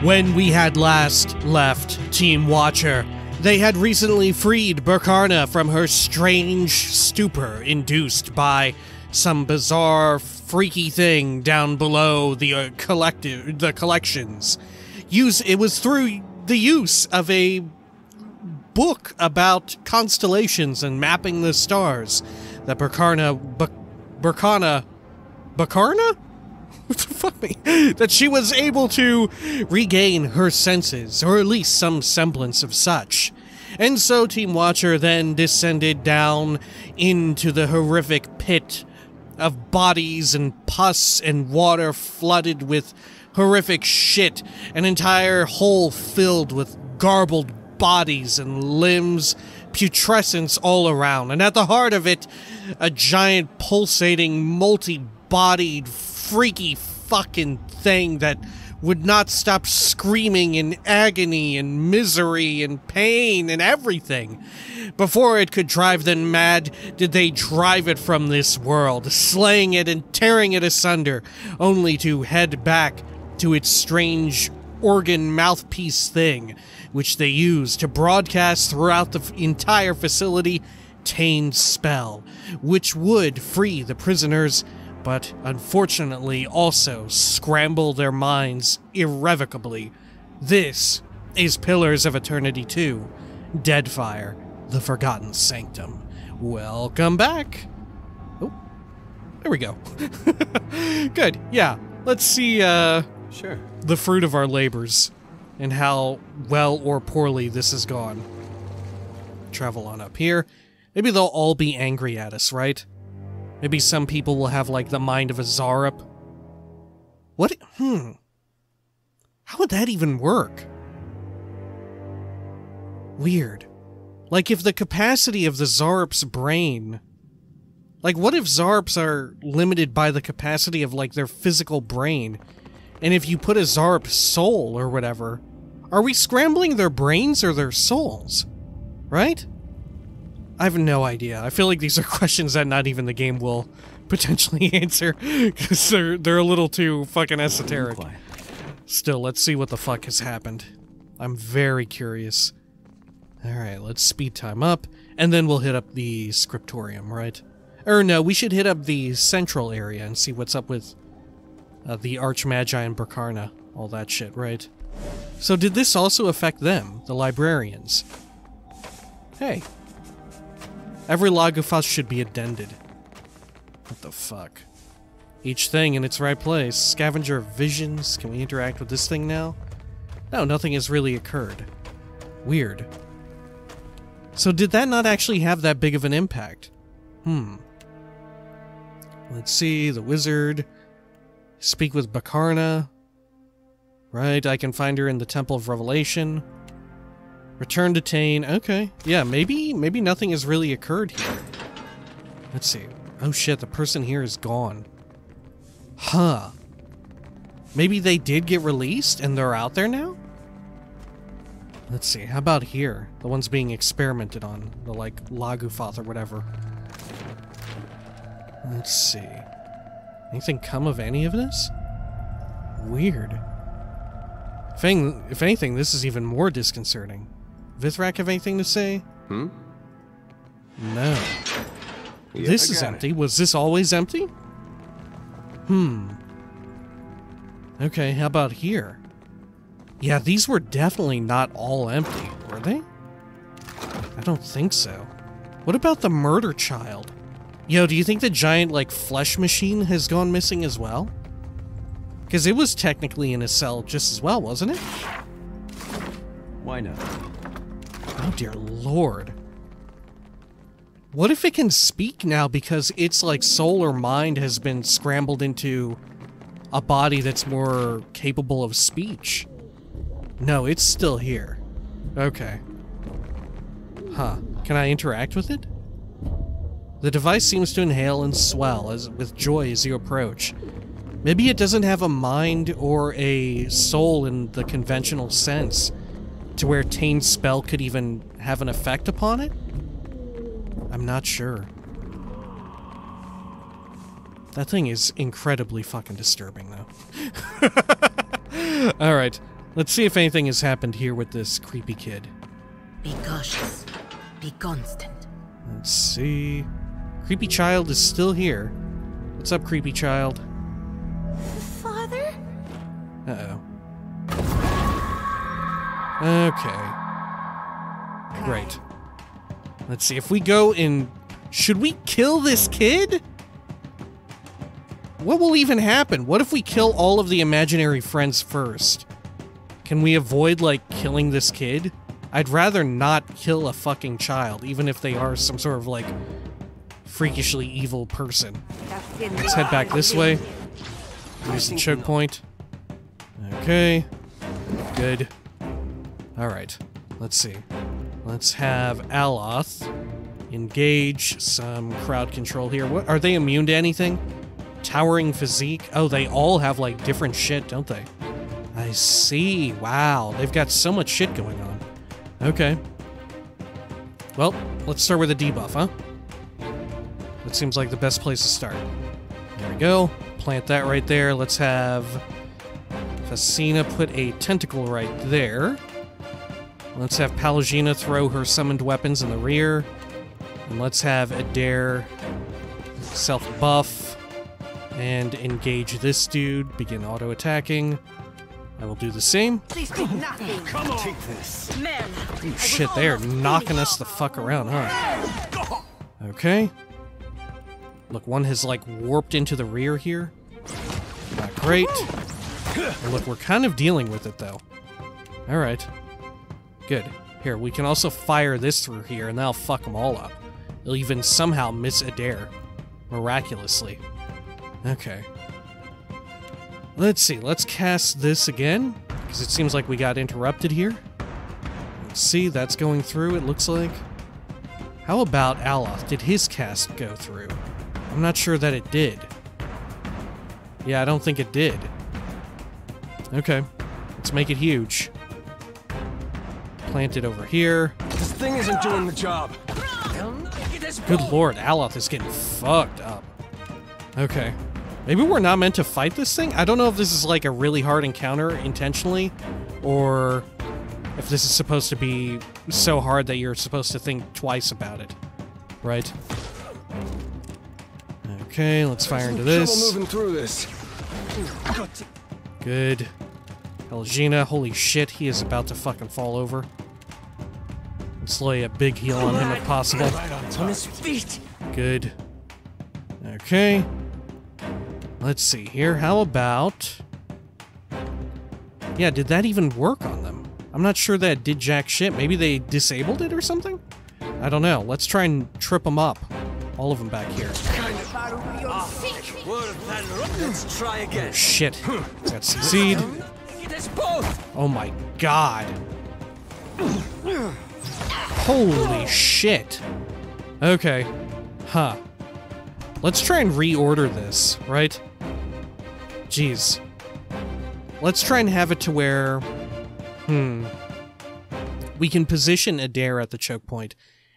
When we had last left Team Watcher, they had recently freed Bekarna from her strange stupor induced by some bizarre, freaky thing down below the collections. It was through the use of a book about constellations and mapping the stars that Bekarna? What the fuck me? That she was able to regain her senses, or at least some semblance of such. And so Team Watcher then descended down into the horrific pit of bodies and pus and water flooded with horrific shit, an entire hole filled with garbled bodies and limbs, putrescence all around, and at the heart of it, a giant pulsating, multi-bodied, freaky fucking thing that would not stop screaming in agony and misery and pain and everything. Before it could drive them mad, did they drive it from this world, slaying it and tearing it asunder, only to head back to its strange organ mouthpiece thing, which they used to broadcast throughout the entire facility Tain's spell, which would free the prisoners, but unfortunately also scramble their minds irrevocably. This is Pillars of Eternity 2, Deadfire, the Forgotten Sanctum. Welcome back. Oh, there we go. Good, yeah. Let's see, sure, the fruit of our labors, and how well or poorly this has gone. Travel on up here. Maybe they'll all be angry at us, right? Maybe some people will have, like, the mind of a Zarup. What? How would that even work? Weird. Like, if the capacity of the Zarup's brain... Like, what if Zarups are limited by the capacity of, like, their physical brain? And if you put a Zarup soul or whatever, are we scrambling their brains or their souls? Right? I have no idea. I feel like these are questions that not even the game will potentially answer, because they're a little too fucking esoteric. Still, let's see what the fuck has happened. I'm very curious. Alright, let's speed time up, and then we'll hit up the scriptorium, right? Or no, we should hit up the central area and see what's up with the Archmagi and Bekarna. All that shit, right? So did this also affect them, the librarians? Hey. Every Lagufas should be addended. What the fuck? Each thing in its right place. Scavenger of visions. Can we interact with this thing now? No, nothing has really occurred. Weird. So did that not actually have that big of an impact? Let's see, the wizard. Speak with Bekarna. Right, I can find her in the Temple of Revelation. Return to Tain. Okay. Yeah, maybe nothing has really occurred here. Let's see. Oh shit, the person here is gone. Huh. Maybe they did get released and they're out there now? Let's see, how about here? The ones being experimented on. The, like, Lagufath or whatever. Let's see. Anything come of any of this? Weird. If anything, this is even more disconcerting. Vithrak have anything to say? No. Yep, this is empty. Was this always empty? Okay, how about here? Yeah, these were definitely not all empty, were they? I don't think so. What about the murder child? Yo, do you think the giant, like, flesh machine has gone missing as well? Because it was technically in a cell just as well, wasn't it? Why not? Oh dear lord. What if it can speak now because its, like, soul or mind has been scrambled into a body that's more capable of speech? No, it's still here. Okay. Huh. Can I interact with it? The device seems to inhale and swell with joy as you approach. Maybe it doesn't have a mind or a soul in the conventional sense, to where Tain's spell could even have an effect upon it? I'm not sure. That thing is incredibly fucking disturbing, though. Alright, Let's see if anything has happened here with this creepy kid. Be cautious. Be constant. Let's see. Creepy child is still here. What's up, creepy child? Father? Uh-oh. Okay. Great. Let's see, if we go in... Should we kill this kid? What will even happen? What if we kill all of the imaginary friends first? Can we avoid, like, killing this kid? I'd rather not kill a fucking child, even if they are some sort of, like, freakishly evil person. Let's head back this way. Use the choke point. Okay. Good. Alright. Let's see. Let's have Aloth engage some crowd control here. What, are they immune to anything? Towering physique? Oh, they all have, like, different shit, don't they? I see. Wow. They've got so much shit going on. Okay. Well, let's start with a debuff, huh? That seems like the best place to start. There we go. Plant that right there. Let's have Facina put a tentacle right there. Let's have Pallegina throw her summoned weapons in the rear. And let's have Adair self-buff and engage this dude. Begin auto-attacking. I will do the same. Please do nothing. Come on. Take this. Man. Ooh, shit, they are knocking us the fuck around, huh? Okay. Look, one has, like, warped into the rear here. Not great. And look, we're kind of dealing with it, though. Alright. Good. Here, we can also fire this through here, and that'll fuck them all up. They'll even somehow miss Adair. Miraculously. Okay. Let's see, let's cast this again, because it seems like we got interrupted here. Let's see, that's going through, it looks like. How about Aloth? Did his cast go through? I'm not sure that it did. Yeah, I don't think it did. Okay, let's make it huge. Plant it over here. This thing isn't doing the job. Good lord, Aloth is getting fucked up. Okay. Maybe we're not meant to fight this thing? I don't know if this is like a really hard encounter intentionally, or if this is supposed to be so hard that you're supposed to think twice about it. Right? Okay, let's fire into this. Trouble moving through this. Good. Pallegina, holy shit, he is about to fucking fall over. Let's lay a big heal on him if possible. On his feet. Good. Okay. Let's see here. How about... Yeah, did that even work on them? I'm not sure that did jack shit. Maybe they disabled it or something? I don't know. Let's try and trip them up. All of them back here. Let's try again. Oh, shit. That's CC'd. Oh my god. Holy shit. Okay. Huh. Let's try and reorder this, right? Jeez. Let's try and have it to where... we can position Adair at the choke point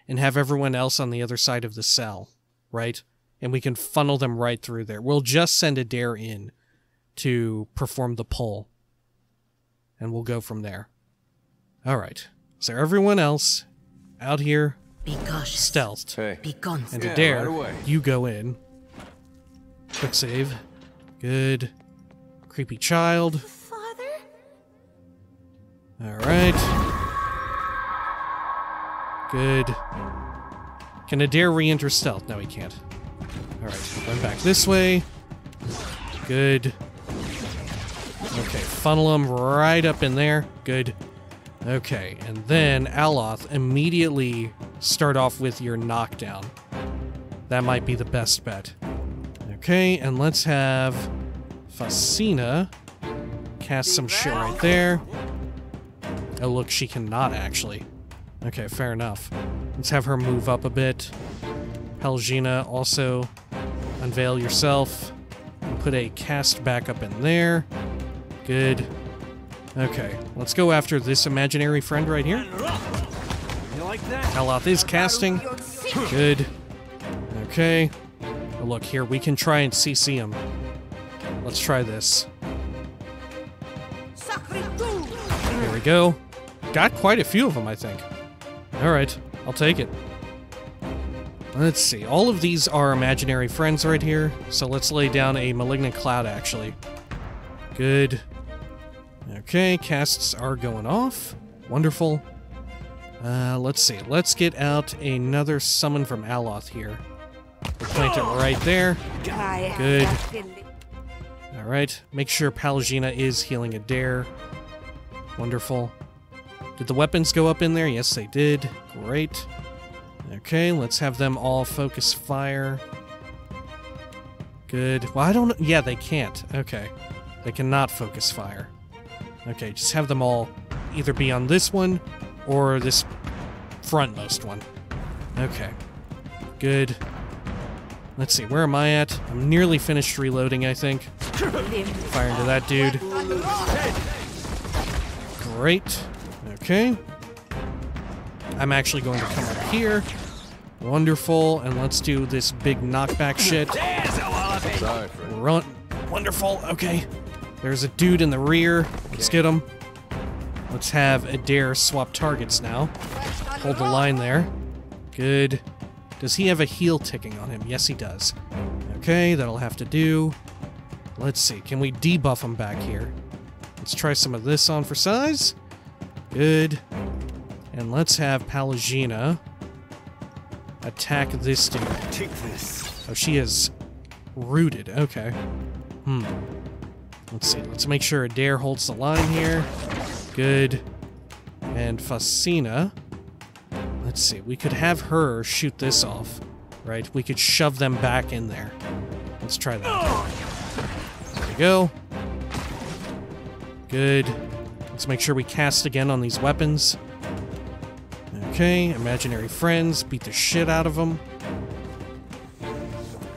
and have everyone else on the other side of the cell, right? And we can funnel them right through there. We'll just send Adair in to perform the pull. And we'll go from there. Alright. So everyone else out here, Be cautious. stealthed. Hey. Be constant. And Adair, right away. you go in. Quick save. Good. Creepy child. Father? Alright. Good. Can Adair re-enter stealth? No, he can't. Alright, run back this way. Good. Okay, funnel him right up in there. Good. Okay, and then Aloth, immediately start off with your knockdown. That might be the best bet. Okay, and let's have Facina cast some shit right there. Oh, look, she cannot actually. Okay, fair enough. Let's have her move up a bit. Pallegina, also unveil yourself. And put a cast back up in there. Good. Okay, let's go after this imaginary friend right here. You like that? Aloth is casting. Good. Okay. Oh, look, here, we can try and CC him. Let's try this. There we go. Got quite a few of them, I think. Alright, I'll take it. Let's see. All of these are imaginary friends right here, so let's lay down a malignant cloud, actually. Good. Okay, casts are going off. Wonderful. Let's see. Let's get out another summon from Aloth here. We'll plant it right there. Good. Alright, make sure Pallegina is healing a dare. Wonderful. Did the weapons go up in there? Yes, they did. Great. Okay, let's have them all focus fire. Good. Well, I don't... Yeah, they can't. Okay. They cannot focus fire. Okay, just have them all either be on this one or this frontmost one. Okay. Good. Let's see, where am I at? I'm nearly finished reloading, I think. Fire into that dude. Great. Okay. I'm actually going to come up here. Wonderful. And let's do this big knockback shit. Sorry, friend. Run. Wonderful. Okay. There's a dude in the rear. Let's get him. Let's have Adair swap targets now. Hold the line there. Good. Does he have a heal ticking on him? Yes, he does. Okay, that'll have to do. Let's see. Can we debuff him back here? Let's try some of this on for size. Good. And let's have Pallegina attack this dude. Take this. Oh, she is rooted. Okay. Let's see. Let's make sure Adair holds the line here. Good. And Fascina. Let's see. We could have her shoot this off, right? We could shove them back in there. Let's try that. There we go. Good. Let's make sure we cast again on these weapons. Okay, imaginary friends. Beat the shit out of them.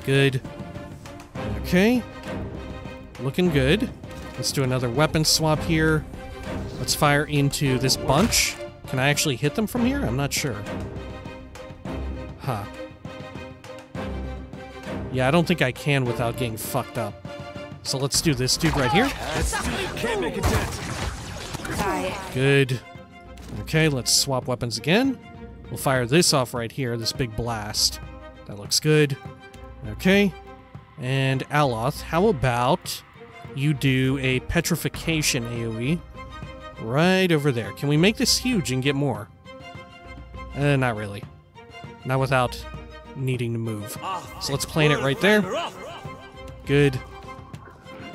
Good. Okay. Looking good. Let's do another weapon swap here. Let's fire into this bunch. Can I actually hit them from here? I'm not sure. Huh. Yeah, I don't think I can without getting fucked up. So let's do this dude right here. Can't make a dent. Good. Okay, let's swap weapons again. We'll fire this off right here, this big blast. That looks good. Okay. And Aloth, how about you do a petrification AoE right over there? Can we make this huge and get more? Not really. Not without needing to move. So let's plant it right there. Good.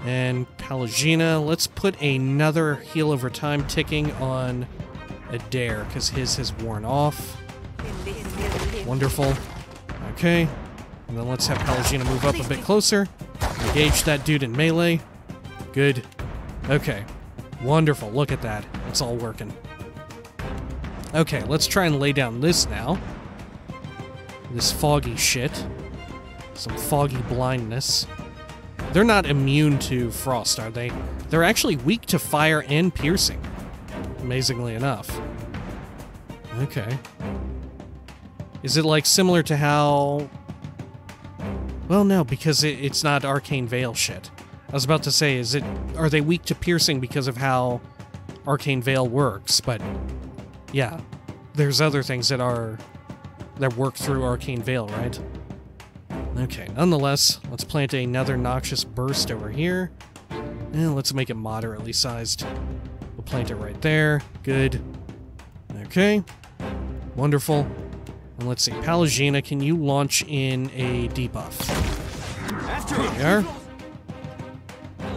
And Pallegina, let's put another heal over time ticking on Adair, because his has worn off. Wonderful. Okay. And then let's have Pallegina move up a bit closer. Engage that dude in melee. Good. Okay. Wonderful. Look at that. It's all working. Okay, let's try and lay down this now. This foggy shit. Some foggy blindness. They're not immune to frost, are they? They're actually weak to fire and piercing. Amazingly enough. Okay. Is it like similar to how... Well, no, because it's not Arcane Veil shit. I was about to say, are they weak to piercing because of how Arcane Veil works? But yeah, there's other things that work through Arcane Veil, right? Okay, nonetheless, let's plant another Noxious Burst over here. And let's make it moderately sized. We'll plant it right there. Good. Okay. Wonderful. And let's see, Pallegina, can you launch in a debuff? There we are.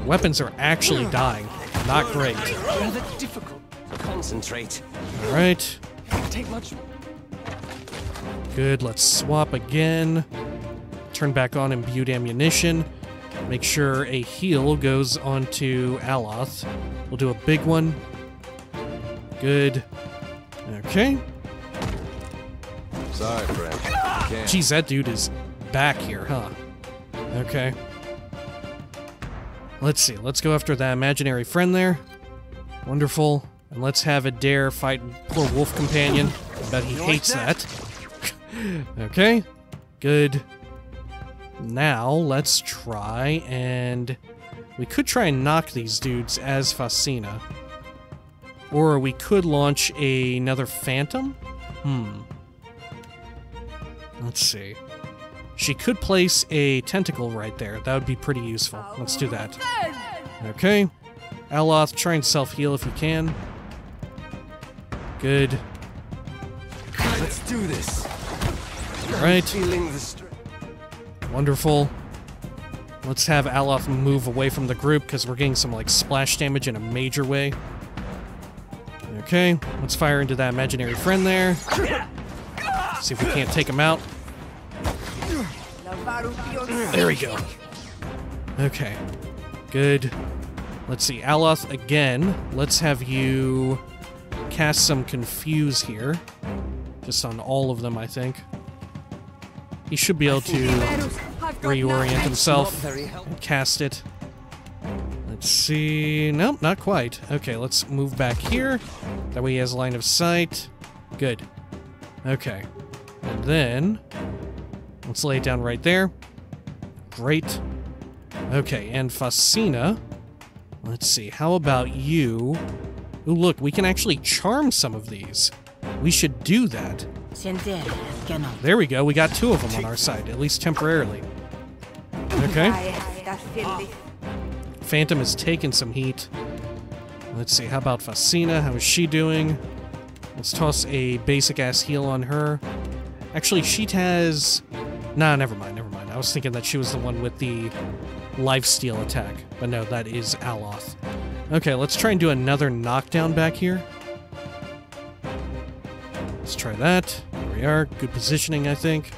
Weapons are actually dying. Not great. Rather difficult. Concentrate. Alright. Take much. Good, let's swap again. Turn back on imbued ammunition. Make sure a heal goes onto Aloth. We'll do a big one. Good. Okay. Sorry, friend. Jeez, that dude is back here, huh? Okay. Let's see. Let's go after that imaginary friend there. Wonderful. And let's have Adair fight poor wolf companion. I bet he hates that. Okay. Good. Now, let's try and... We could try and knock these dudes as Fascina. Or we could launch another phantom? Let's see. She could place a tentacle right there. That would be pretty useful. Let's do that. Okay. Aloth, try and self-heal if you can. Good. Let's do this. Alright. Feeling the strength. Wonderful. Let's have Aloth move away from the group because we're getting some, like, splash damage in a major way. Okay. Let's fire into that imaginary friend there. See if we can't take him out. There we go. Okay. Good. Let's see. Aloth, again. Let's have you cast some Confuse here. Just on all of them, I think. He should be able to reorient himself and cast it. Let's see. Nope, not quite. Okay, let's move back here. That way he has line of sight. Good. Okay. And then let's lay it down right there. Great. Okay, and Fasina. Let's see. How about you? Ooh, look, we can actually charm some of these. We should do that. There we go. We got 2 of them on our side, at least temporarily. Okay. Phantom has taken some heat. Let's see. How about Fasina? How is she doing? Let's toss a basic-ass heal on her. Actually, she has... Nah, never mind, never mind. I was thinking that she was the one with the lifesteal attack. But no, that is Aloth. Okay, let's try and do another knockdown back here. Let's try that. There we are. Good positioning, I think.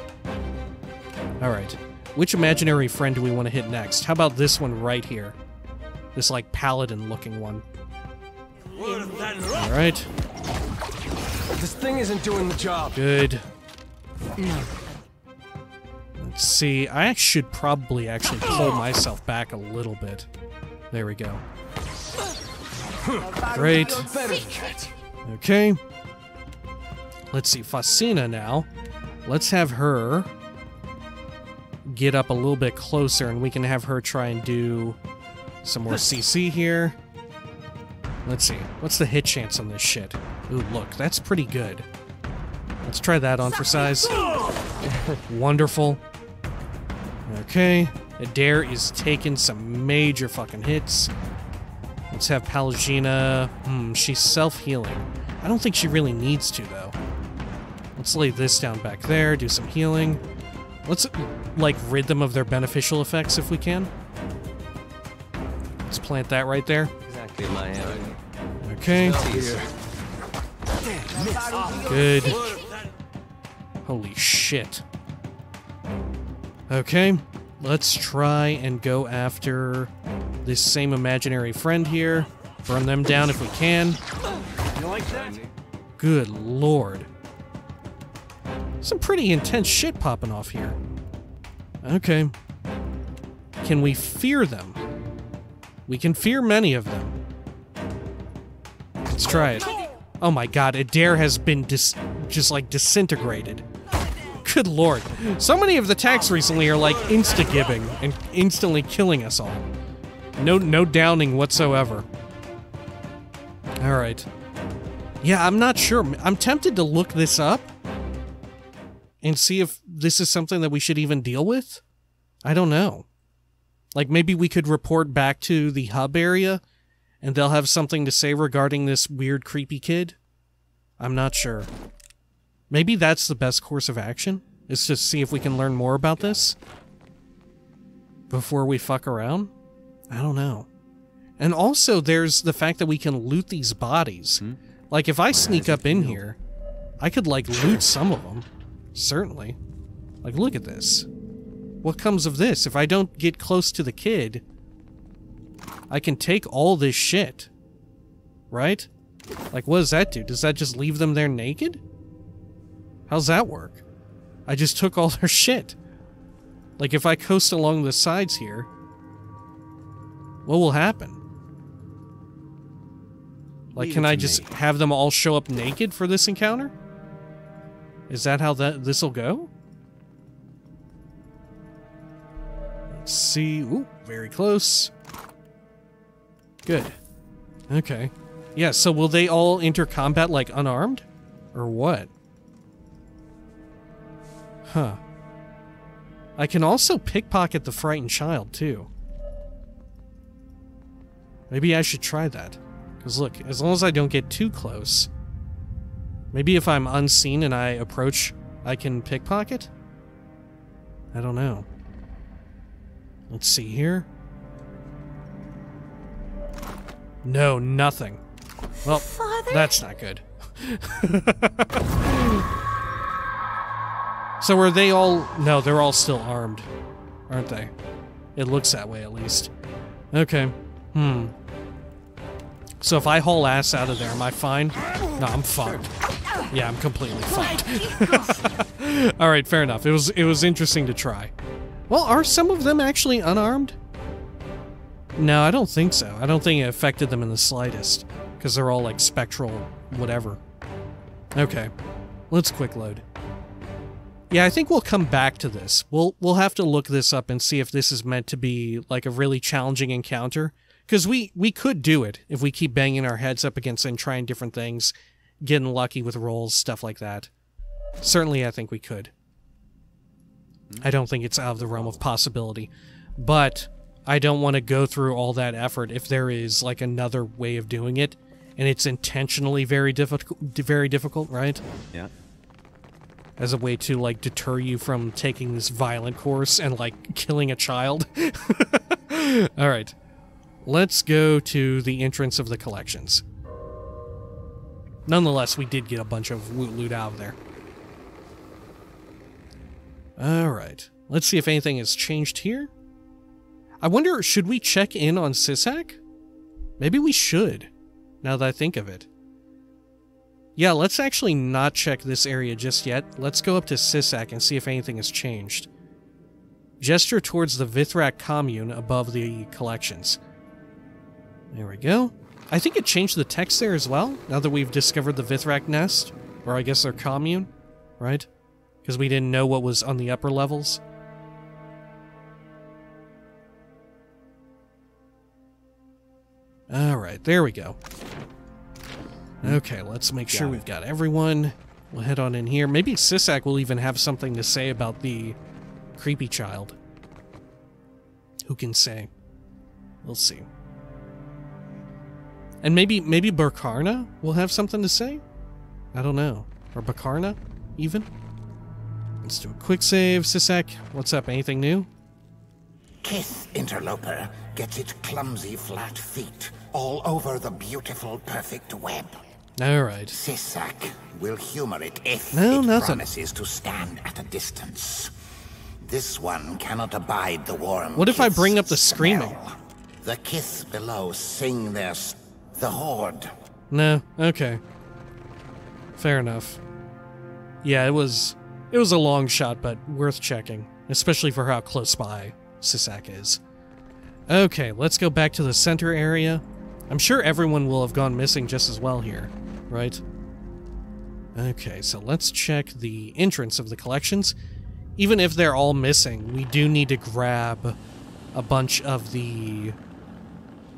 Alright. Which imaginary friend do we want to hit next? How about this one right here? This, like, paladin-looking one. Alright. This thing isn't doing the job. Good. Let's see. I should probably actually pull myself back a little bit. There we go. Great. Okay. Let's see. Fasina now. Let's have her get up a little bit closer, and we can have her try and do some more CC here. Let's see. What's the hit chance on this shit? Ooh, look. That's pretty good. Let's try that on for size. Wonderful. Okay. Adair is taking some major fucking hits. Let's have Pallegina. She's self-healing. I don't think she really needs to, though. Let's lay this down back there, do some healing. Let's, like, rid them of their beneficial effects if we can. Let's plant that right there. Exactly my area. Okay. Good. Holy shit. Okay. Let's try and go after this same imaginary friend here. Burn them down if we can. You like that? Good lord. Some pretty intense shit popping off here. Okay. Can we fear them? We can fear many of them. Let's try it. Oh my god, Adair has been just like disintegrated. Good lord. So many of the attacks recently are like insta-gibbing and instantly killing us all. No downing whatsoever. Alright. Yeah, I'm not sure. I'm tempted to look this up and see if this is something that we should even deal with. I don't know. Like, maybe we could report back to the hub area and they'll have something to say regarding this weird, creepy kid. I'm not sure. Maybe that's the best course of action, is to see if we can learn more about this before we fuck around. I don't know. And also, there's the fact that we can loot these bodies. Like, if I sneak up in here, I could, like, loot some of them. Certainly. Like, look at this. What comes of this? If I don't get close to the kid, I can take all this shit. Right? Like, what does that do? Does that just leave them there naked? How's that work? I just took all their shit. Like, if I coast along the sides here, what will happen? Like, can I just have them all show up naked for this encounter? Is that how this'll go? Let's see. Ooh, very close. Good. Okay. Yeah, so will they all enter combat, like, unarmed? Or what? Huh. I can also pickpocket the frightened child, too. Maybe I should try that. Because look, as long as I don't get too close... Maybe if I'm unseen and I approach, I can pickpocket? I don't know. Let's see here. No, nothing. Well, Father? that's not good. So are they all... No, they're all still armed, aren't they? It looks that way, at least. Okay. So if I haul ass out of there, am I fine? No, I'm fucked. Yeah, I'm completely fucked. Alright, fair enough. It was interesting to try. Well, are some of them actually unarmed? No, I don't think so. I don't think it affected them in the slightest. Because they're all, like, spectral whatever. Okay. Let's quick load. Yeah, I think we'll come back to this. We'll have to look this up and see if this is meant to be, like, a really challenging encounter. Because we could do it if we keep banging our heads up against and trying different things, getting lucky with rolls, stuff like that. Certainly, I think we could. I don't think it's out of the realm of possibility. But I don't want to go through all that effort if there is, like, another way of doing it, and it's intentionally very difficult, right? Yeah. As a way to, like, deter you from taking this violent course and, like, killing a child. Alright. Let's go to the entrance of the collections. Nonetheless, we did get a bunch of loot out of there. Alright. Let's see if anything has changed here. I wonder, should we check in on Sisak? Maybe we should, now that I think of it. Yeah, let's actually not check this area just yet. Let's go up to Sisak and see if anything has changed. Gesture towards the Vithrak commune above the collections. There we go. I think it changed the text there as well, now that we've discovered the Vithrak nest. Or I guess their commune, right? Because we didn't know what was on the upper levels. Alright, there we go. Okay, let's make sure we've got everyone. We'll head on in here. Maybe Sisak will even have something to say about the creepy child. Who can say? We'll see. And maybe Bekarna will have something to say? I don't know. Or Bekarna, even? Let's do a quick save. Sisak, what's up? Anything new? Kith, interloper, gets its clumsy flat feet all over the beautiful perfect web. Alright. Sisak will humor it if nothing. Promises to stand at a distance. This one cannot abide the warm. What if I Kith's bring up the smell. screaming? The Kith below sing the horde. No, okay. Fair enough. Yeah, it was a long shot, but worth checking, especially for how close by Sisak is. Okay, let's go back to the center area. I'm sure everyone will have gone missing just as well here, right? Okay, so let's check the entrance of the collections. Even if they're all missing, we do need to grab a bunch of the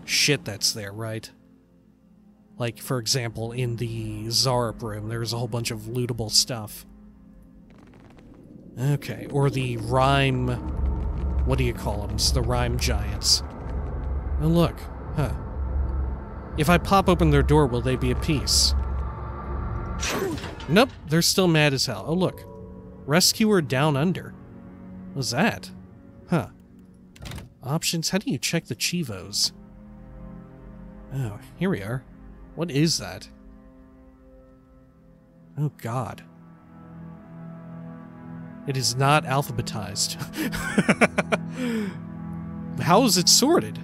shit that's there, right? Like, for example, in the Zarup room, there's a whole bunch of lootable stuff. Okay, or the rhyme... What do you call them? It's the rhyme giants. Oh, look. Huh. If I pop open their door, will they be at peace? Nope, they're still mad as hell. Oh, look. Rescuer down under. What's that? Huh. Options? How do you check the Chivos? Oh, here we are. What is that? Oh, God. It is not alphabetized. How is it sorted?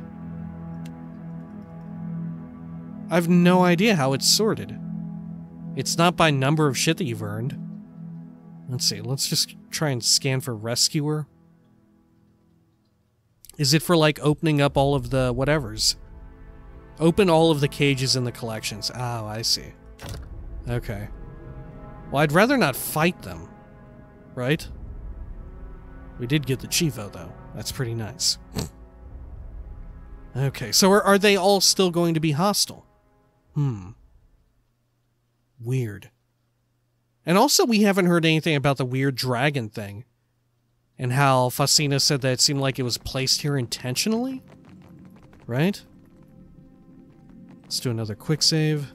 I have no idea how it's sorted. It's not by number of shit that you've earned. Let's see, let's just try and scan for Rescuer. Is it for, like, opening up all of the whatevers? Open all of the cages in the collections. Oh, I see. Okay. Well, I'd rather not fight them. Right? We did get the Chivo, though. That's pretty nice. Okay, so are they all still going to be hostile? Weird. And also, we haven't heard anything about the weird dragon thing. And how Faustina said that it seemed like it was placed here intentionally? Right? Let's do another quick save.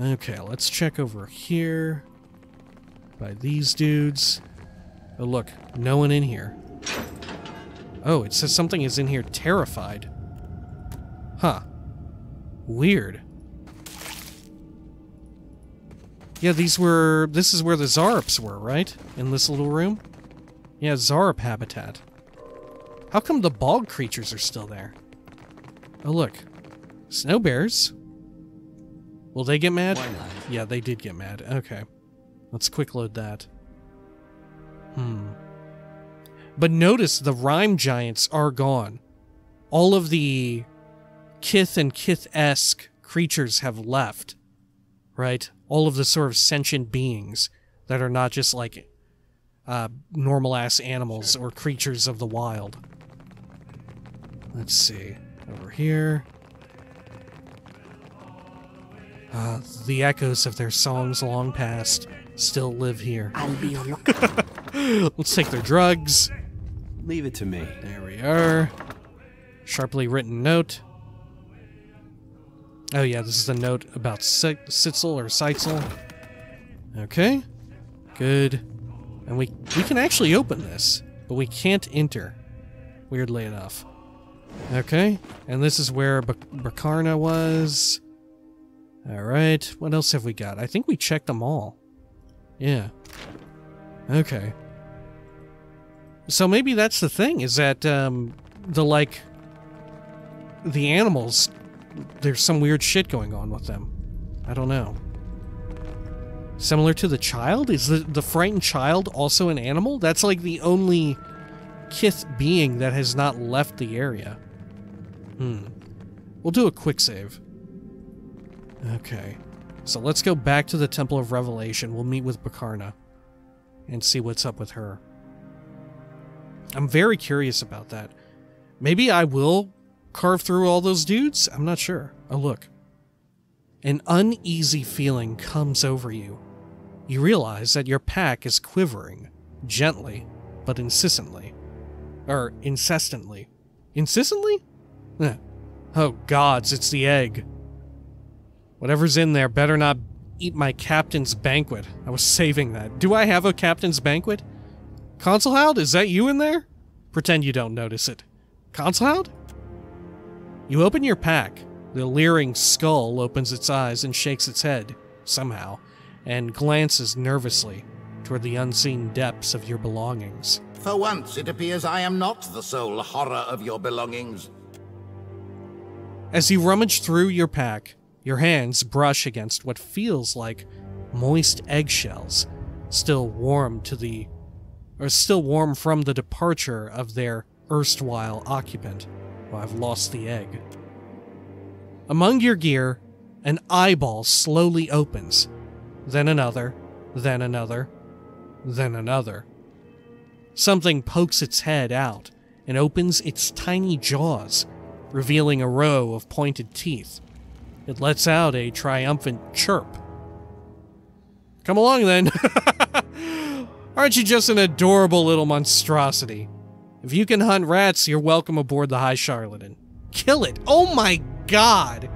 Okay, let's check over here. By these dudes. Oh, look. No one in here. Oh, it says something is in here terrified. Huh. Weird. Yeah, this is where the Zarups were, right? In this little room? Yeah, Zarup habitat. How come the bog creatures are still there? Oh, look. Snow bears. Will they get mad? Why not? Yeah, they did get mad. Okay. Let's quick load that. But notice the rhyme giants are gone. All of the Kith and Kith-esque creatures have left. Right? All of the sort of sentient beings that are not just like normal-ass animals or creatures of the wild. Let's see. Over here. The echoes of their songs long past still live here. I'll be your lookout. Let's take their drugs. Leave it to me. There we are. Sharply written note. Oh yeah, this is a note about Sitzel or Seitzel. Okay. Good. And we can actually open this, but we can't enter. Weirdly enough. Okay. And this is where Bekarna was. Alright. What else have we got? I think we checked them all. Yeah. Okay. So maybe that's the thing, is that, the animals, there's some weird shit going on with them. I don't know. Similar to the child? Is the frightened child also an animal? That's like the only Kith being that has not left the area. We'll do a quick save. Okay. So let's go back to the Temple of Revelation. We'll meet with Bekarna and see what's up with her. I'm very curious about that. Maybe I will carve through all those dudes? I'm not sure. Oh, look. An uneasy feeling comes over you. You realize that your pack is quivering, gently, but insistently. Or, incessantly. Insistently? Oh, gods, it's the egg. Whatever's in there better not eat my captain's banquet. I was saving that. Do I have a captain's banquet? Consulhound, is that you in there? Pretend you don't notice it. Consulhound? You open your pack. The leering skull opens its eyes and shakes its head, somehow, and glances nervously toward the unseen depths of your belongings. For once, it appears I am not the sole horror of your belongings. As you rummage through your pack, your hands brush against what feels like moist eggshells, still warm from the departure of their erstwhile occupant. Well, I've lost the egg. Among your gear, an eyeball slowly opens, then another, then another, then another. Something pokes its head out and opens its tiny jaws, revealing a row of pointed teeth. It lets out a triumphant chirp. Come along, then. Aren't you just an adorable little monstrosity? If you can hunt rats, you're welcome aboard the High Charlatan. Kill it! Oh my god!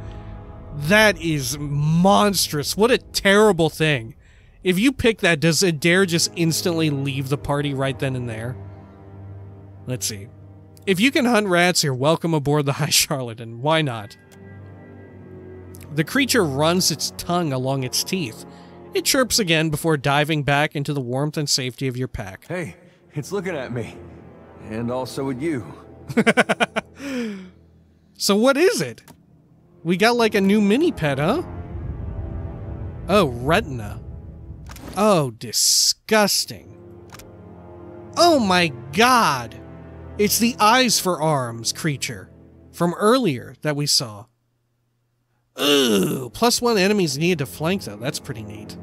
That is monstrous. What a terrible thing. If you pick that, does it dare just instantly leave the party right then and there? Let's see. If you can hunt rats, you're welcome aboard the High Charlatan. Why not? The creature runs its tongue along its teeth. It chirps again before diving back into the warmth and safety of your pack. Hey, it's looking at me. And also at you. So what is it? We got like a new mini-pet, huh? Oh, retina. Oh, disgusting. Oh my god! It's the eyes for arms creature from earlier that we saw. Ooh, +1 enemies needed to flank though. That's pretty neat.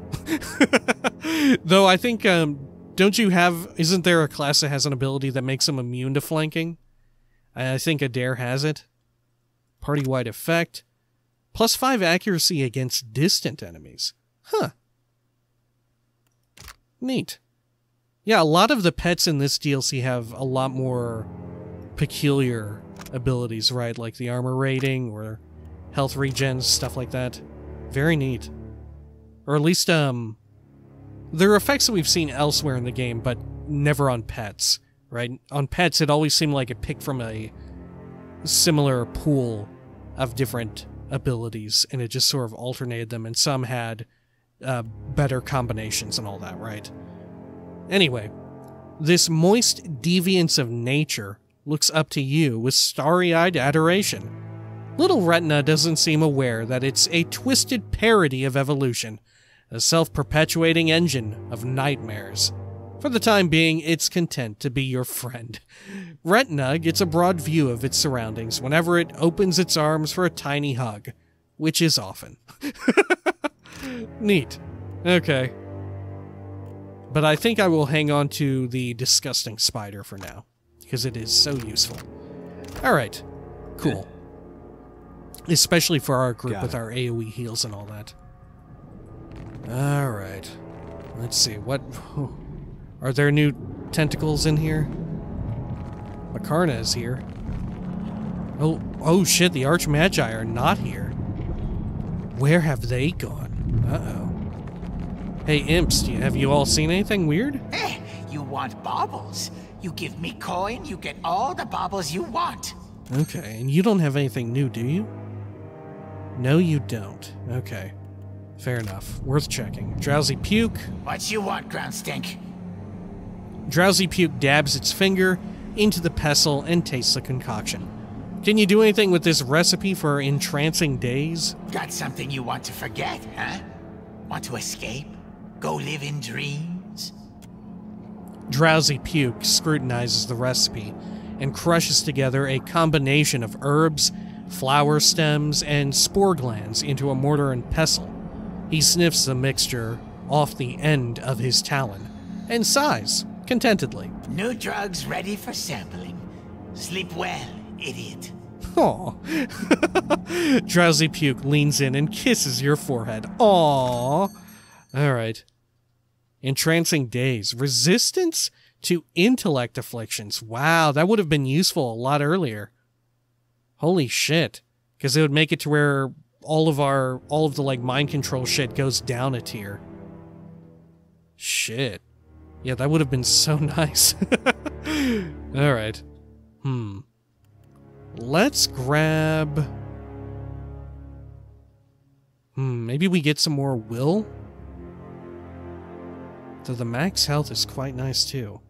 Though I think, isn't there a class that has an ability that makes them immune to flanking? I think Adair has it. Party-wide effect. +5 accuracy against distant enemies. Huh. Neat. Yeah, a lot of the pets in this DLC have a lot more peculiar abilities, right? Like the armor rating or health regens, stuff like that. Very neat. Or at least, there are effects that we've seen elsewhere in the game, but never on pets, right? On pets, it always seemed like it picked from a similar pool of different abilities, and it just sort of alternated them, and some had better combinations and all that, right? Anyway, this moist deviance of nature looks up to you with starry-eyed adoration. Little Retina doesn't seem aware that it's a twisted parody of evolution, a self-perpetuating engine of nightmares. For the time being, it's content to be your friend. Retina gets a broad view of its surroundings whenever it opens its arms for a tiny hug, which is often. Neat. Okay. But I think I will hang on to the disgusting spider for now, because it is so useful. Alright. Cool. Especially for our group with our AoE heals and all that. Alright. Let's see, what... Are there new tentacles in here? Bekarna is here. Oh shit, the Archmagi are not here. Where have they gone? Uh-oh. Hey, imps, have you all seen anything weird? You want baubles? You give me coin, you get all the baubles you want. Okay, and you don't have anything new, do you? No, you don't. Okay. Fair enough. Worth checking. Drowsy Puke. What you want, Ground Stink? Drowsy Puke dabs its finger into the pestle and tastes the concoction. Can you do anything with this recipe for entrancing days? Got something you want to forget, huh? Want to escape? Go live in dreams? Drowsy Puke scrutinizes the recipe and crushes together a combination of herbs, flower stems, and spore glands into a mortar and pestle. He sniffs the mixture off the end of his talon and sighs contentedly. New drugs ready for sampling. Sleep well, idiot. Aw. Drowsy Puke leans in and kisses your forehead. Aw. Alright. Entrancing days. Resistance to intellect afflictions. Wow, that would have been useful a lot earlier. Holy shit. Because it would make it to where all of the like mind control shit goes down a tier. Shit. Yeah, that would have been so nice. Alright. Let's grab... maybe we get some more will? Though the max health is quite nice too.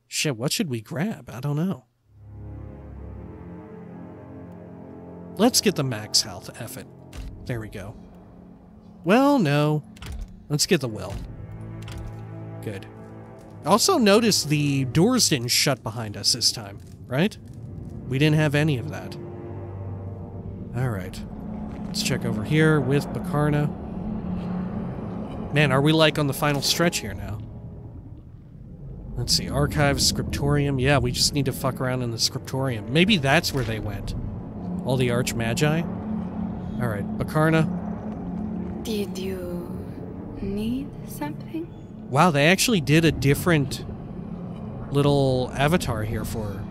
Shit, what should we grab? I don't know. Let's get the max health, F it. There we go. Well, no. Let's get the will. Good. Also notice the doors didn't shut behind us this time, right? We didn't have any of that. Alright. Let's check over here with Bekarna. Man, are we like on the final stretch here now? Let's see, Archive, Scriptorium. Yeah, we just need to fuck around in the Scriptorium. Maybe that's where they went. All the Archmagi. Alright, Bekarna. Did you need something? Wow, they actually did a different little avatar here for her.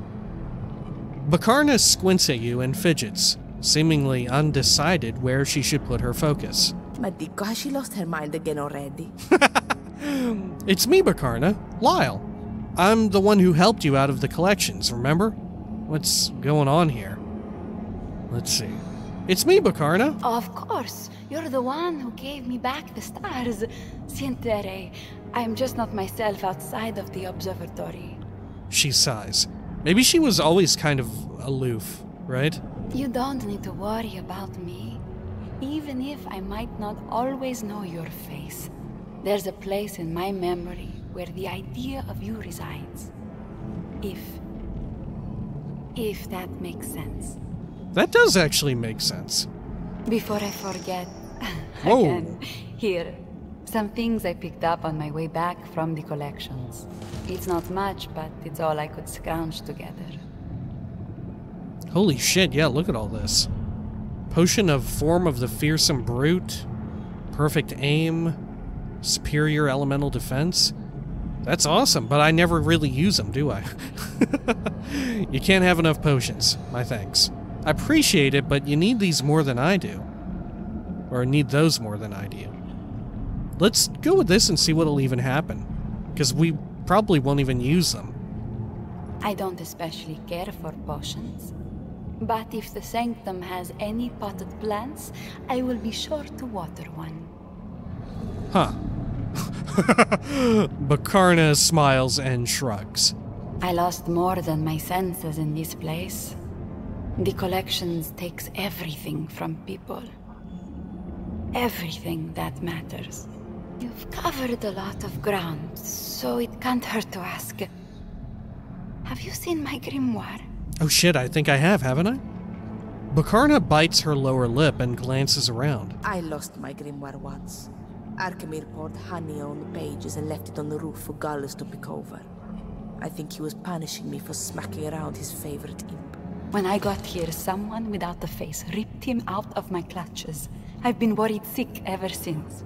Bekarna squints at you and fidgets, seemingly undecided where she should put her focus. Madico, has she lost her mind again already? It's me, Bekarna. Lyle. I'm the one who helped you out of the collections, remember? What's going on here? Let's see. It's me, Bekarna. Of course. You're the one who gave me back the stars. Sientere. I'm just not myself outside of the observatory. She sighs. Maybe she was always kind of aloof, right? You don't need to worry about me. Even if I might not always know your face, there's a place in my memory where the idea of you resides. If that makes sense. That does actually make sense. Before I forget, Whoa. again, here, some things I picked up on my way back from the collections. It's not much, but it's all I could scrounge together. Holy shit, yeah, look at all this. Potion of Form of the Fearsome Brute. Perfect Aim. Superior Elemental Defense. That's awesome, but I never really use them, do I? You can't have enough potions. My thanks. I appreciate it, but you need these more than I do. Or need those more than I do. Let's go with this and see what'll even happen. Because we probably won't even use them. I don't especially care for potions. But if the sanctum has any potted plants, I will be sure to water one. Huh. Bekarna smiles and shrugs. I lost more than my senses in this place. The collections takes everything from people. Everything that matters. You've covered a lot of ground, so it can't hurt to ask. Have you seen my grimoire? Oh shit, I think I have, haven't I? Bekarna bites her lower lip and glances around. I lost my grimoire once. Arkemir poured honey on the pages and left it on the roof for Gallus to pick over. I think he was punishing me for smacking around his favorite imp. When I got here, someone without a face ripped him out of my clutches. I've been worried sick ever since.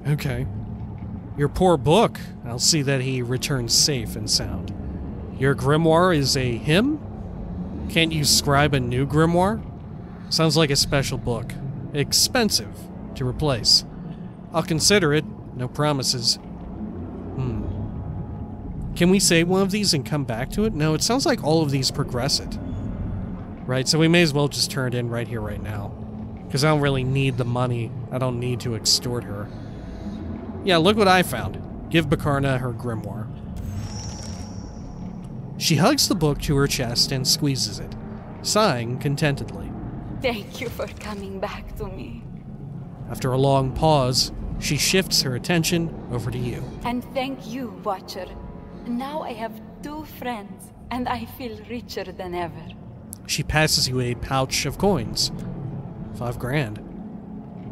Okay. Your poor book. I'll see that he returns safe and sound. Your grimoire is a hymn? Can't you scribe a new grimoire? Sounds like a special book. Expensive to replace. I'll consider it. No promises. Can we save one of these and come back to it? No, it sounds like all of these progress it. Right, so we may as well just turn it in right here, right now. Because I don't really need the money. I don't need to extort her. Yeah, look what I found. Give Bekarna her grimoire. She hugs the book to her chest and squeezes it, sighing contentedly. Thank you for coming back to me. After a long pause, she shifts her attention over to you. And thank you, Watcher. Now I have 2 friends, and I feel richer than ever. She passes you a pouch of coins. 5 grand.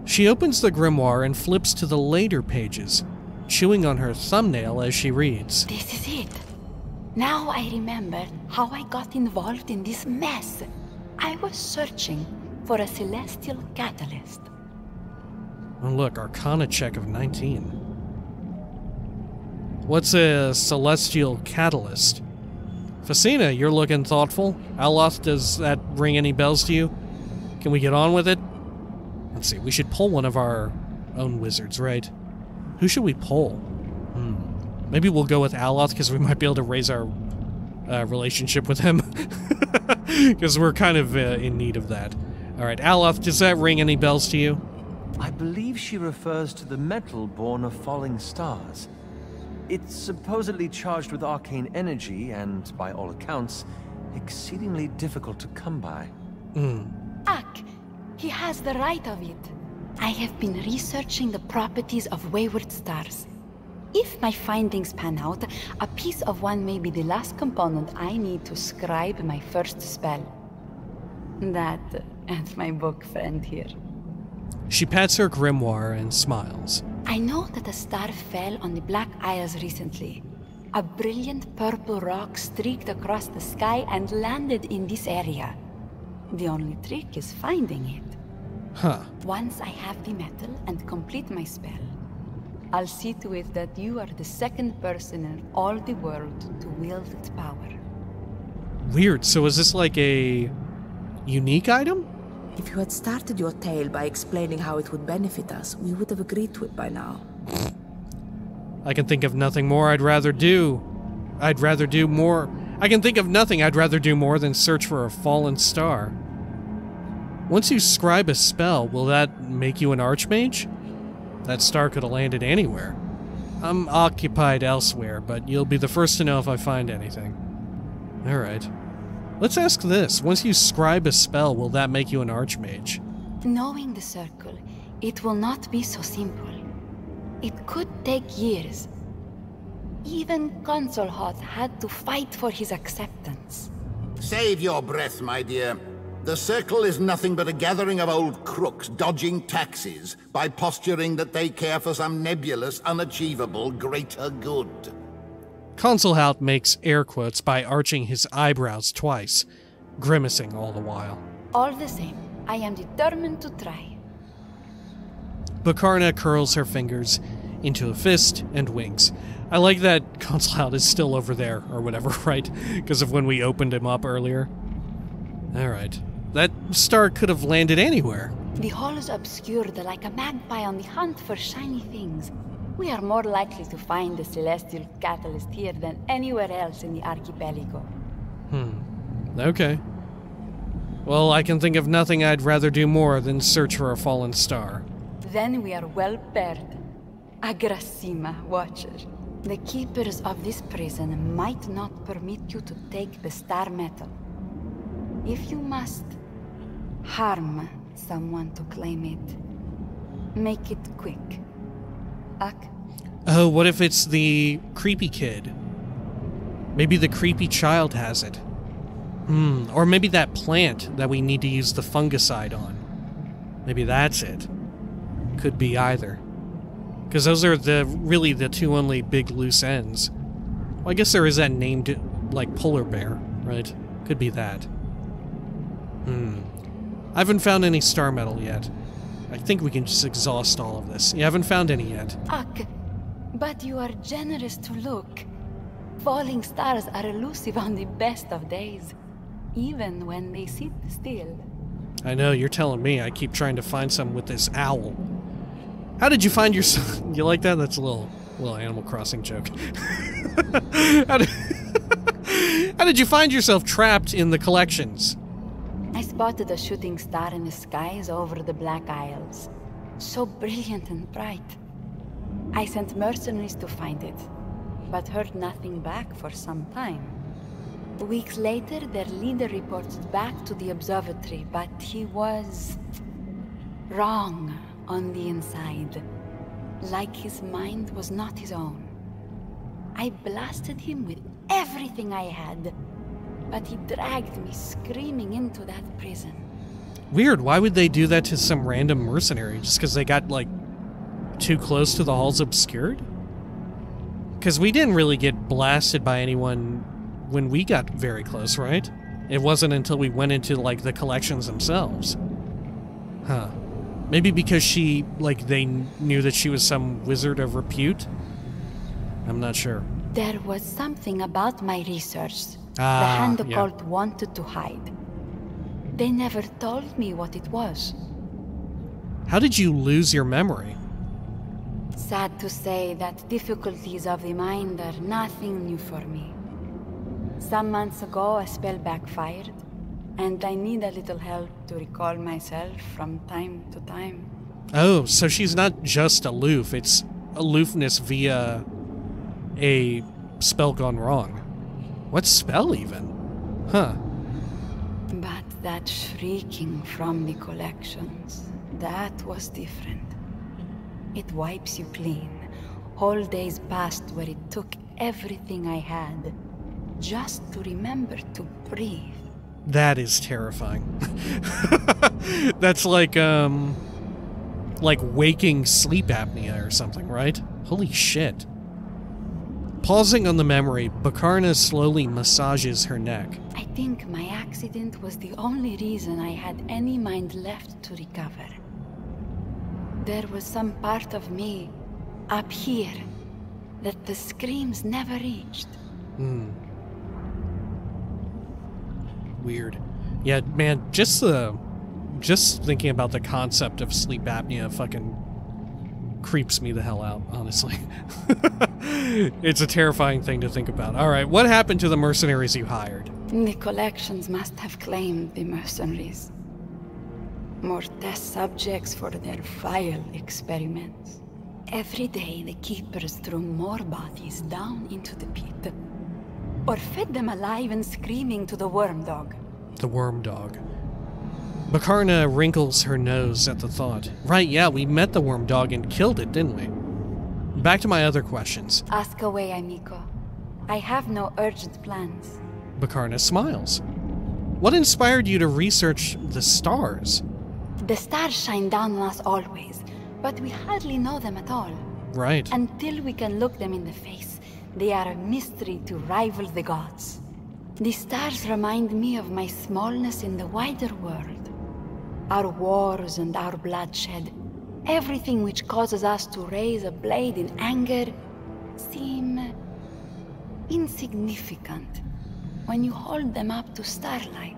She opens the grimoire and flips to the later pages, chewing on her thumbnail as she reads. This is it. Now I remember how I got involved in this mess. I was searching for a celestial catalyst. Oh look, Arcana check of 19. What's a celestial catalyst? Facina, you're looking thoughtful. Aloth, does that ring any bells to you? Can we get on with it? Let's see, we should pull one of our own wizards, right? Who should we pull? Maybe we'll go with Aloth, because we might be able to raise our relationship with him. Because we're kind of in need of that. Alright, Aloth, does that ring any bells to you? I believe she refers to the metal born of falling stars. It's supposedly charged with arcane energy and, by all accounts, exceedingly difficult to come by. Ak, he has the right of it. I have been researching the properties of wayward stars. If my findings pan out, a piece of one may be the last component I need to scribe my first spell. That and my book friend here. She pats her grimoire and smiles. I know that a star fell on the Black Isles recently. A brilliant purple rock streaked across the sky and landed in this area. The only trick is finding it. Huh. Once I have the metal and complete my spell, I'll see to it that you are the second person in all the world to wield its power. Weird, so is this like a unique item? If you had started your tale by explaining how it would benefit us, we would have agreed to it by now. I can think of nothing more I'd rather do. I can think of nothing I'd rather do more than search for a fallen star. Once you scribe a spell, will that make you an archmage? That star could have landed anywhere. I'm occupied elsewhere, but you'll be the first to know if I find anything. Alright. Let's ask this. Once you scribe a spell, will that make you an archmage? Knowing the circle, it will not be so simple. It could take years. Even Consulhoth had to fight for his acceptance. Save your breath, my dear. The Circle is nothing but a gathering of old crooks dodging taxes by posturing that they care for some nebulous, unachievable greater good. Consulhout makes air quotes by arching his eyebrows twice. grimacing all the while. All the same, I am determined to try. Bekarna curls her fingers into a fist and winks. I like that Consulate is still over there, or whatever, right? Because of when we opened him up earlier. Alright. That star could have landed anywhere. The hall is obscured like a magpie on the hunt for shiny things. We are more likely to find the celestial catalyst here than anywhere else in the archipelago. Okay. Well, I can think of nothing I'd rather do more than search for a fallen star. Then we are well paired. Agrasima, Watcher. The keepers of this prison might not permit you to take the star metal. If you must harm someone to claim it, make it quick. Ak? Oh, what if it's the creepy kid? Maybe the creepy child has it. Or maybe that plant that we need to use the fungicide on. Maybe that's it. Could be either. Because those are really the two only big loose ends. Well, I guess there is that named, like, polar bear, right? Could be that. I haven't found any star metal yet. I think we can just exhaust all of this. You haven't found any yet. Ak, but you are generous to look. Falling stars are elusive on the best of days, even when they sit still. I know, you're telling me. I keep trying to find some with this owl. How did you find yourself? You like that? That's a little Animal Crossing joke. How did you find yourself trapped in the collections? I spotted a shooting star in the skies over the Black Isles. So brilliant and bright. I sent mercenaries to find it, but heard nothing back for some time. Weeks later, their leader reported back to the observatory, but he was wrong on the inside, like his mind was not his own. I blasted him with everything I had, but he dragged me screaming into that prison. Weird, why would they do that to some random mercenary? Just because they got, like, too close to the Halls Obscured? Because we didn't really get blasted by anyone when we got very close, right? It wasn't until we went into, like, the collections themselves. Huh. Maybe because she, like, they knew that she was some wizard of repute? I'm not sure. There was something about my research the Ah, Hand yeah. Occult wanted to hide. They never told me what it was. How did you lose your memory? Sad to say that difficulties of the mind are nothing new for me. Some months ago, a spell backfired, and I need a little help to recall myself from time to time. Oh, so she's not just aloof, it's aloofness via a spell gone wrong. What spell, even? Huh. But that shrieking from the collections, that was different. It wipes you clean. Whole days passed where it took everything I had just to remember to breathe. That is terrifying. That's like waking sleep apnea or something, right? Holy shit. Pausing on the memory, Bekarna slowly massages her neck. I think my accident was the only reason I had any mind left to recover. There was some part of me up here that the screams never reached. Weird. Yeah, man, just thinking about the concept of sleep apnea fucking creeps me the hell out, honestly. It's a terrifying thing to think about. Alright, what happened to the mercenaries you hired? The collections must have claimed the mercenaries. More test subjects for their vile experiments. Every day the keepers threw more bodies down into the pit, or fed them alive and screaming to the worm dog. The worm dog. Bekarna wrinkles her nose at the thought. Right, yeah, we met the worm dog and killed it, didn't we? Back to my other questions. Ask away, amico. I have no urgent plans. Bekarna smiles. What inspired you to research the stars? The stars shine down on us always, but we hardly know them at all. Right. Until we can look them in the face, they are a mystery to rival the gods. The stars remind me of my smallness in the wider world. Our wars and our bloodshed, everything which causes us to raise a blade in anger, seem insignificant when you hold them up to starlight.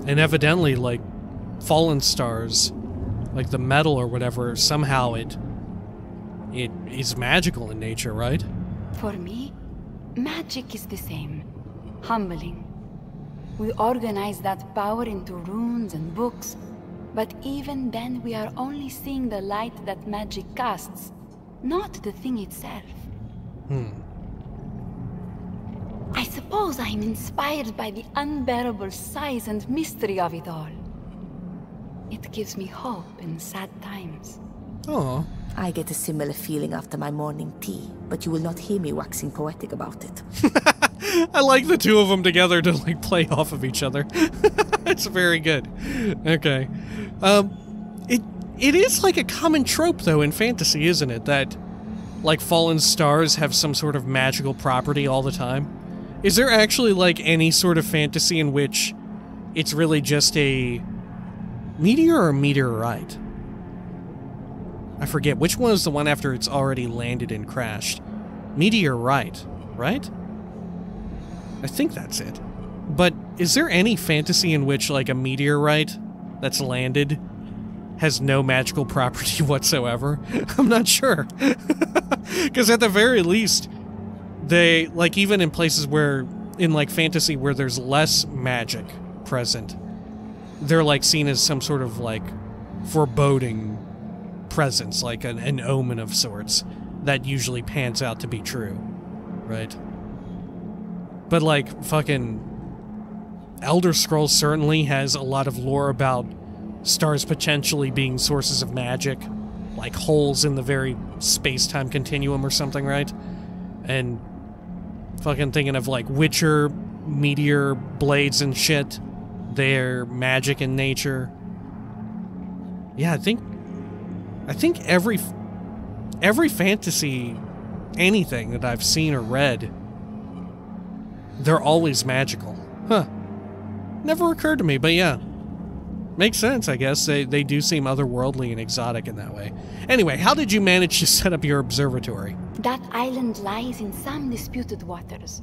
And evidently, like, fallen stars, like the metal or whatever, somehow it is magical in nature, right? For me, magic is the same. Humbling. We organize that power into runes and books, but even then we are only seeing the light that magic casts, not the thing itself. I suppose I'm inspired by the unbearable size and mystery of it all. It gives me hope in sad times. Oh. I get a similar feeling after my morning tea, but you will not hear me waxing poetic about it. I like the two of them together to, like, play off of each other. It's very good. Okay. It is like a common trope, though, in fantasy, isn't it? That, like, fallen stars have some sort of magical property all the time. Is there actually, like, any sort of fantasy in which it's really just a meteor or a meteorite? I forget. Which one is the one after it's already landed and crashed? Meteorite, right? I think that's it. But is there any fantasy in which, like, a meteorite that's landed has no magical property whatsoever? I'm not sure. Because at the very least, they, like, even in places where, in, like, fantasy where there's less magic present, they're, like, seen as some sort of, like, foreboding presence, like an omen of sorts, that usually pans out to be true, right? But, like, fucking Elder Scrolls certainly has a lot of lore about stars potentially being sources of magic, like holes in the very space-time continuum or something, right? And fucking thinking of, like, Witcher meteor blades and shit, they're magic in nature. Yeah, I think every fantasy, anything that I've seen or read, they're always magical. Huh. Never occurred to me, but yeah. Makes sense, I guess. They do seem otherworldly and exotic in that way. Anyway, how did you manage to set up your observatory? That island lies in some disputed waters.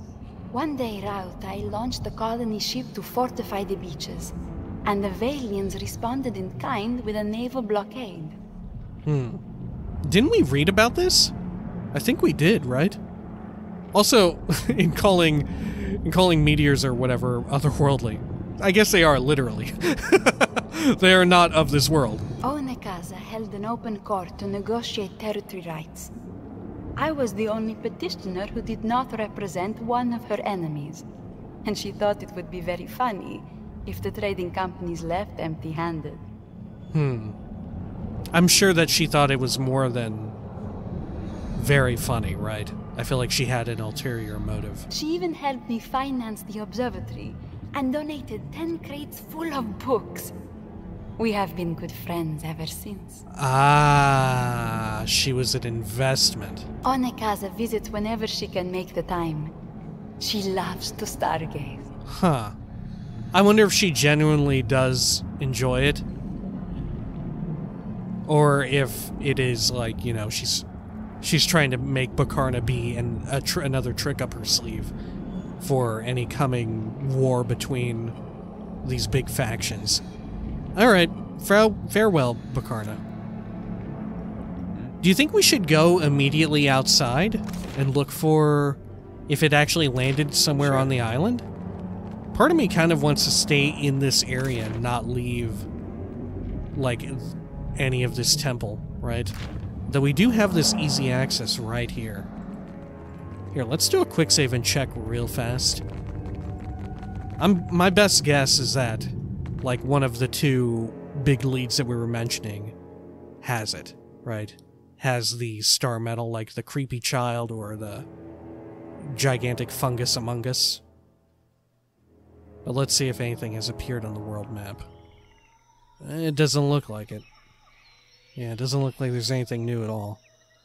One day out, I launched the colony ship to fortify the beaches, and the Valians responded in kind with a naval blockade. Didn't we read about this? I think we did, right? Also, in calling meteors or whatever otherworldly, I guess they are, literally. They are not of this world. Onekaza held an open court to negotiate territory rights. I was the only petitioner who did not represent one of her enemies, and she thought it would be very funny if the trading companies left empty-handed. I'm sure that she thought it was more than very funny, right? I feel like she had an ulterior motive. She even helped me finance the observatory and donated 10 crates full of books. We have been good friends ever since. Ah, she was an investment. Onekaza visits whenever she can make the time. She loves to stargaze. Huh. I wonder if she genuinely does enjoy it. Or if it is like, you know, she's trying to make Bekarna be another trick up her sleeve for any coming war between these big factions. Alright, farewell, Bekarna. Do you think we should go immediately outside and look for if it actually landed somewhere on the island? Part of me kind of wants to stay in this area and not leave, like, any of this temple, right? Though we do have this easy access right here. Here, let's do a quick save and check real fast. My best guess is that, like, one of the two big leads that we were mentioning has it, right? Has the star metal, like the creepy child or the gigantic fungus among us. But let's see if anything has appeared on the world map. It doesn't look like it. Yeah, it doesn't look like there's anything new at all.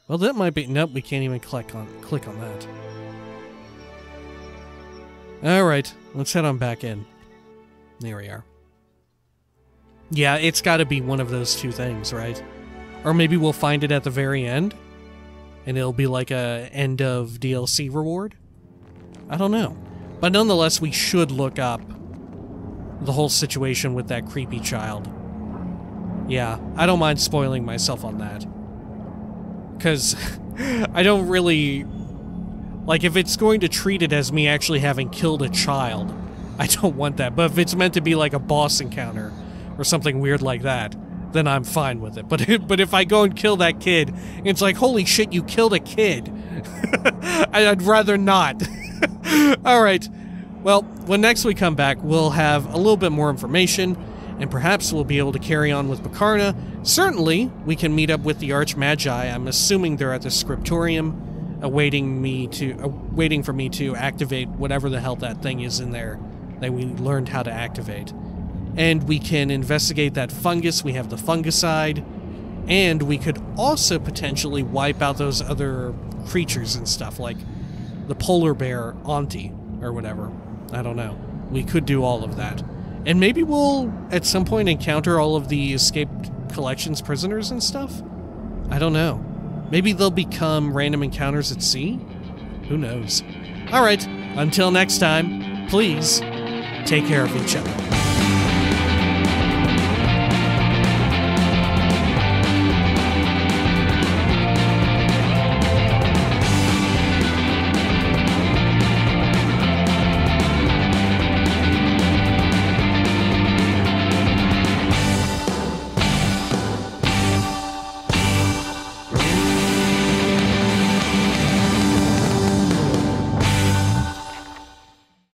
Well, that might be... Nope, we can't even click on that. Alright, let's head on back in. There we are. Yeah, it's gotta be one of those two things, right? Or maybe we'll find it at the very end, and it'll be like a end of DLC reward? I don't know. But nonetheless, we should look up the whole situation with that creepy child. Yeah, I don't mind spoiling myself on that. Because I don't really... Like, if it's going to treat it as me actually having killed a child, I don't want that. But if it's meant to be like a boss encounter or something weird like that, then I'm fine with it. But if I go and kill that kid, it's like, holy shit, you killed a kid. I'd rather not. Alright, well, when next we come back, we'll have a little bit more information, and perhaps we'll be able to carry on with Bekarna. Certainly, we can meet up with the Archmagi. I'm assuming they're at the Scriptorium, waiting for me to activate whatever the hell that thing is in there that we learned how to activate. And we can investigate that fungus. We have the fungicide, and we could also potentially wipe out those other creatures and stuff, like the polar bear auntie, or whatever. I don't know. We could do all of that. And maybe we'll, at some point, encounter all of the escaped collections prisoners and stuff? I don't know. Maybe they'll become random encounters at sea? Who knows? Alright, until next time, please take care of each other.